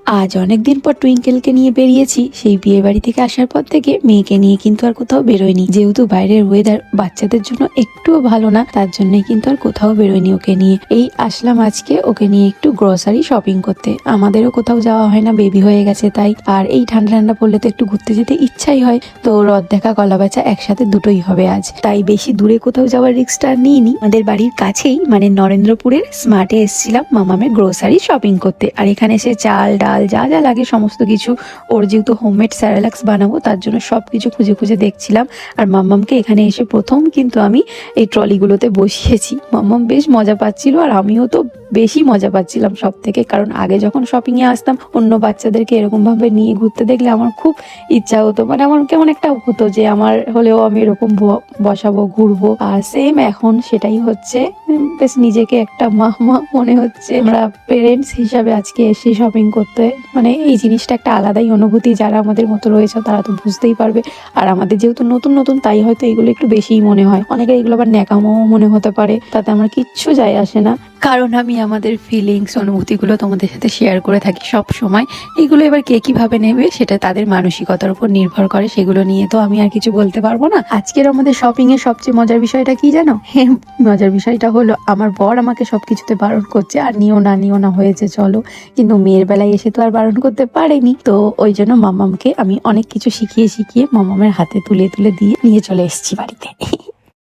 আজ অনেকদিন পর টুইঙ্কেলকে নিয়ে বেরিয়েছি। সেই বিয়ে বাড়ি থেকে আসার পর থেকে মেয়েকে নিয়ে কিন্তু আর কোথাও বেরোয়নি, যেহেতু বাইরের ওয়েদার বাচ্চাদের জন্য একটুও ভালো না, তার জন্যই কিন্তু আর কোথাও বেরোয়নি ওকে নিয়ে। এই আসলাম আজকে ওকে নিয়ে একটু গ্রোসারি শপিং করতে। আমাদেরও কোথাও যাওয়া হয় না, বেবি হয়ে গেছে তাই। আর এই ঠান্ডা ঠান্ডা পড়লে তো একটু ঘুরতে যেতে ইচ্ছাই হয়, তো রথ দেখা কলা বেচা একসাথে দুটোই হবে আজ, তাই বেশি দূরে কোথাও যাওয়ার রিস্কটা নিইনি। আমাদের বাড়ির কাছেই মানে নরেন্দ্রপুরের স্মার্টে এসেছিলাম মামামের গ্রোসারি শপিং করতে। আর এখানে সে চাল ডাল যা যা লাগে সমস্ত কিছু, ওর যেহেতু হোমমেড স্যারেলাক্স বানাবো তার জন্য সবকিছু খুঁজে খুঁজে দেখছিলাম। আর মাম্মামকে এখানে এসে প্রথম কিন্তু আমি এই ট্রলিগুলোতে বসিয়েছি। মাম্মাম বেশ মজা পাচ্ছিল, আর আমিও তো বেশি মজা পাচ্ছিলাম সব থেকে, কারণ আগে যখন শপিংয়ে আসতাম অন্য বাচ্চাদেরকে এরকম ভাবে নিয়ে ঘুরতে দেখলে আমার খুব ইচ্ছা হতো, মানে আমার কেমন একটা হতো যে আমার হলেও আমি এরকম বসাবো ঘুরবো। আর সেম এখন সেটাই হচ্ছে, বেশ নিজেকে একটা মা মা মনে হচ্ছে। আমরা পেরেন্টস হিসাবে আজকে এসে শপিং করতে, মানে এই জিনিসটা একটা আলাদাই অনুভূতি। যারা আমাদের মতো রয়েছে তারা তো বুঝতেই পারবে। আর আমাদের যেহেতু নতুন নতুন তাই হয়তো এগুলো একটু বেশিই মনে হয়, অনেকে এগুলো আবার ন্যাকামো মনে হতে পারে, তাতে আমার কিচ্ছু যায় আসে না, কারণ আমি আমাদের ফিলিংস অনুভূতিগুলো তোমাদের সাথে শেয়ার করে থাকি সব সময়। এগুলো এবার কে কিভাবে নেবে সেটা তাদের মানসিকতার উপর নির্ভর করে, সেগুলো নিয়ে তো আমি আর কিছু বলতে পারবো না। আজকের আমাদের শপিং এর সবচেয়ে মজার বিষয়টা কি জানো? মজার বিষয়টা হলো আমার বর আমাকে সবকিছুতে বারণ করছে, আর নিও না হয়েছে চলো, কিন্তু মেয়ের বেলায় এসে তো আর বারণ করতে পারেনি। তো ওই জন্য মামামকে আমি অনেক কিছু শিখিয়ে মামামের হাতে তুলে তুলে দিয়ে নিয়ে চলে এসেছি বাড়িতে।